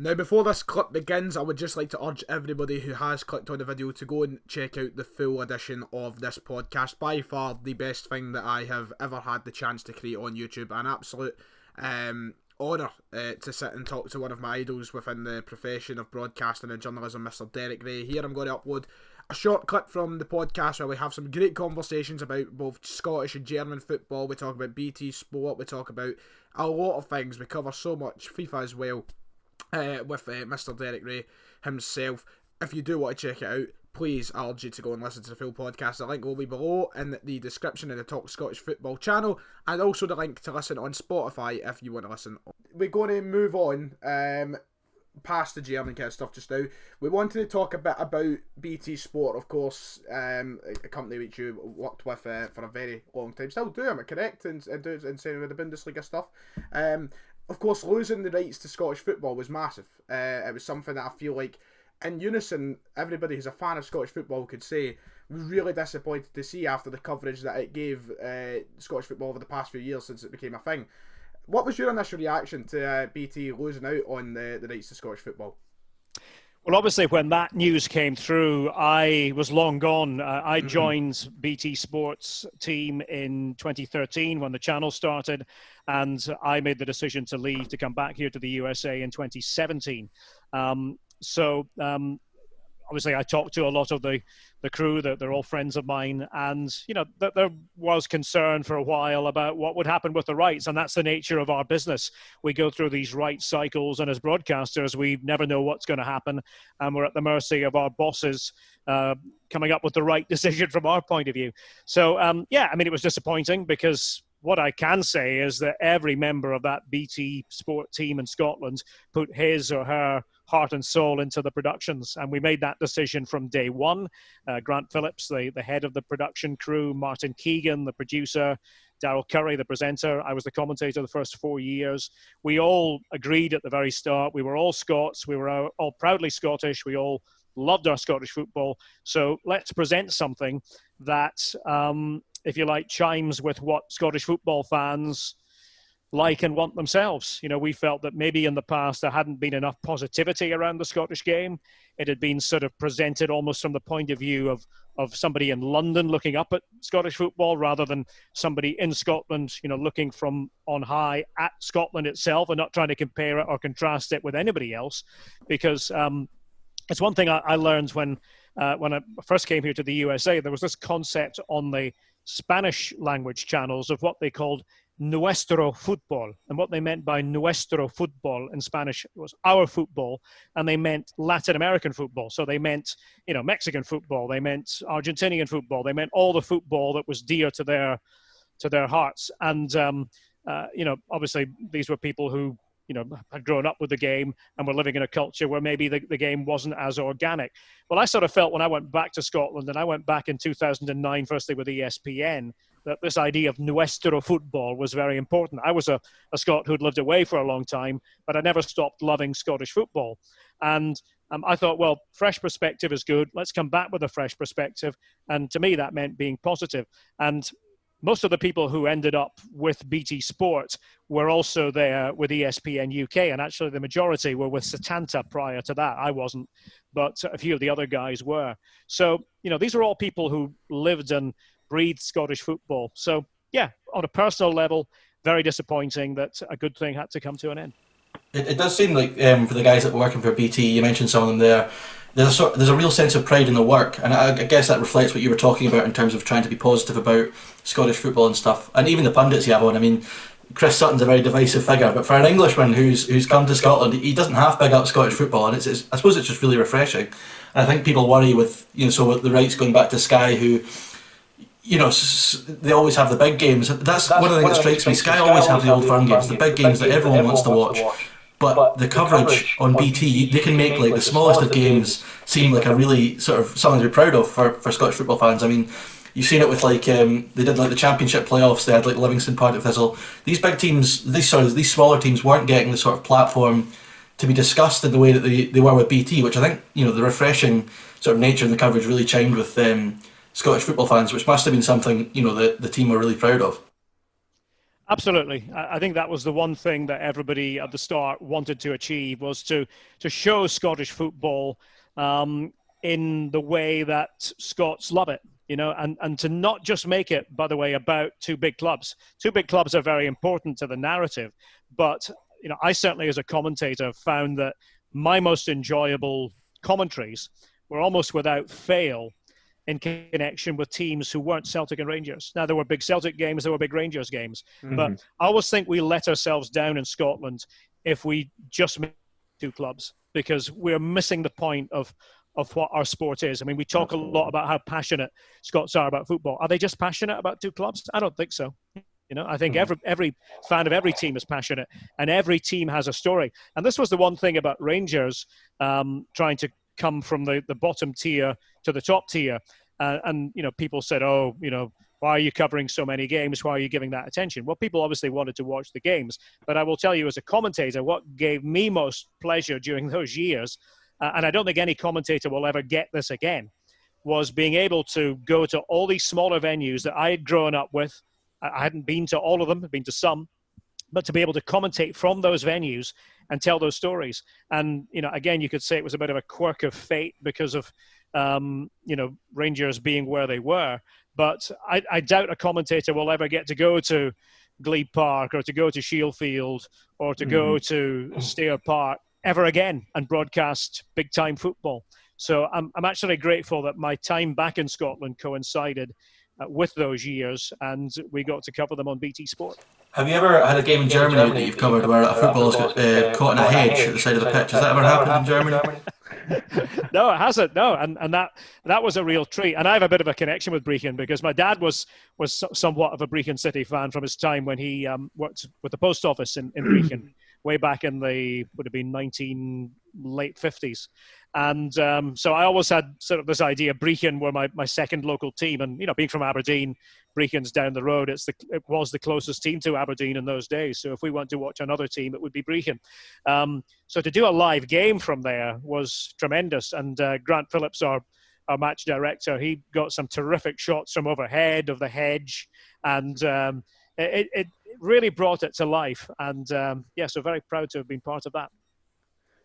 Now, before this clip begins, I would just like to urge everybody who has clicked on the video to go and check out the full edition of this podcast. By far the best thing that I have ever had the chance to create on YouTube. An absolute honour to sit and talk to one of my idols within the profession of broadcasting and journalism, Mr. Derek Ray. Here I'm going to upload a short clip from the podcast where we have some great conversations about both Scottish and German football. We talk about BT Sport, we talk about a lot of things. We cover so much, FIFA as well, with Mr. Derek Ray himself. If you do want to check it out, please, I urge you to go and listen to the full podcast. The link will be below in the description of the Talk Scottish Football channel, and also the link to listen on Spotify if you want to listen. We're going to move on past the German kind of stuff just now. We wanted to talk a bit about BT Sport, of course, a company which you worked with for a very long time. Still do, am I correct, in saying with the Bundesliga stuff? Of course, losing the rights to Scottish football was massive. It was something that I feel like, in unison, everybody who's a fan of Scottish football could say, really disappointed to see after the coverage that it gave Scottish football over the past few years since it became a thing. What was your initial reaction to BT losing out on the rights to Scottish football? Well, obviously, when that news came through, I was long gone. I joined BT Sports team in 2013 when the channel started, and I made the decision to leave to come back here to the USA in 2017. Obviously, I talked to a lot of the crew, that they're all friends of mine, and that there was concern for a while about what would happen with the rights, and that's the nature of our business. We go through these rights cycles, and as broadcasters, we never know what's going to happen, and we're at the mercy of our bosses coming up with the right decision from our point of view. So, it was disappointing, because what I can say is that every member of that BT Sport team in Scotland put his or her heart and soul into the productions, and we made that decision from day one. Grant Phillips, the head of the production crew, Martin Keegan, the producer, Darryl Curry, the presenter. I was the commentator the first 4 years. We all agreed at the very start. We were all Scots. We were all proudly Scottish. We all loved our Scottish football. So let's present something that, if you like, chimes with what Scottish football fans like and want themselves. We felt that maybe in the past there hadn't been enough positivity around the Scottish game. It had been sort of presented almost from the point of view of somebody in London looking up at Scottish football, rather than somebody in Scotland, looking from on high at Scotland itself and not trying to compare it or contrast it with anybody else. Because it's one thing I learned when I first came here to the USA. There was this concept on the Spanish language channels of what they called nuestro fútbol, and what they meant by nuestro fútbol in Spanish was our football, and they meant Latin American football. So they meant, Mexican football, they meant Argentinian football, they meant all the football that was dear to their hearts. And obviously these were people who had grown up with the game and were living in a culture where maybe the game wasn't as organic. Well, I sort of felt when I went back to Scotland, and I went back in 2009, firstly with ESPN, that this idea of nuestro football was very important. I was a Scot who'd lived away for a long time, but I never stopped loving Scottish football. And I thought, well, fresh perspective is good. Let's come back with a fresh perspective. And to me, that meant being positive. And most of the people who ended up with BT Sport were also there with ESPN UK, and actually the majority were with Setanta prior to that. I wasn't, but a few of the other guys were. So, these are all people who lived and breathed Scottish football. So, yeah, on a personal level, very disappointing that a good thing had to come to an end. It does seem like, for the guys that were working for BT, you mentioned some of them there, there's a real sense of pride in the work, and I guess that reflects what you were talking about in terms of trying to be positive about Scottish football and stuff. And even the pundits you have on, I mean, Chris Sutton's a very divisive figure, but for an Englishman who's come to Scotland, he doesn't half big up Scottish football, and it's I suppose it's just really refreshing. And I think people worry with with the rights going back to Sky, who they always have the big games. That's one of the things that strikes me. Sky always have the old firm games, the big games that everyone wants to watch. But the coverage on BT, they can make like the smallest of games seem like a really sort of something to be proud of for Scottish football fans. I mean, you've seen it with they did like the Championship playoffs. They had like Livingston, Partick Thistle. These big teams, these smaller teams weren't getting the sort of platform to be discussed in the way that they were with BT, which I think the refreshing sort of nature of the coverage really chimed with Scottish football fans, which must have been something the team were really proud of. Absolutely. I think that was the one thing that everybody at the start wanted to achieve, was to show Scottish football in the way that Scots love it, and to not just make it, by the way, about two big clubs. Two big clubs are very important to the narrative, but I certainly as a commentator found that my most enjoyable commentaries were almost without fail in connection with teams who weren't Celtic and Rangers. Now, there were big Celtic games, there were big Rangers games, but I always think we let ourselves down in Scotland if we just make two clubs, because we're missing the point of what our sport is. I mean, we talk a lot about how passionate Scots are about football. Are they just passionate about two clubs? I don't think so. I think every fan of every team is passionate, and every team has a story. And this was the one thing about Rangers trying to come from the bottom tier to the top tier. And people said, why are you covering so many games? Why are you giving that attention? Well, people obviously wanted to watch the games. But I will tell you, as a commentator, what gave me most pleasure during those years, and I don't think any commentator will ever get this again, was being able to go to all these smaller venues that I had grown up with. I hadn't been to all of them, I'd been to some, but to be able to commentate from those venues and tell those stories. And, again, you could say it was a bit of a quirk of fate because of, Rangers being where they were. But I doubt a commentator will ever get to go to Glebe Park or to go to Shielfield or to go to Stair Park ever again and broadcast big-time football. So I'm actually grateful that my time back in Scotland coincided with those years, and we got to cover them on BT Sport. Have you ever had a game in Germany that you've covered where a footballer's got caught in a hedge at the side of the pitch? Has that ever happened in Germany? No, it hasn't. No, and that was a real treat. And I have a bit of a connection with Brechin because my dad was somewhat of a Brechin City fan from his time when he worked with the post office in Brechin way back in the would have been late 50s. And so I always had sort of this idea Brechin were my second local team. And, being from Aberdeen, Brechin's down the road. It was the closest team to Aberdeen in those days. So if we went to watch another team, it would be Brechin. So to do a live game from there was tremendous. And Grant Phillips, our match director, he got some terrific shots from overhead of the hedge. And it really brought it to life. And so very proud to have been part of that.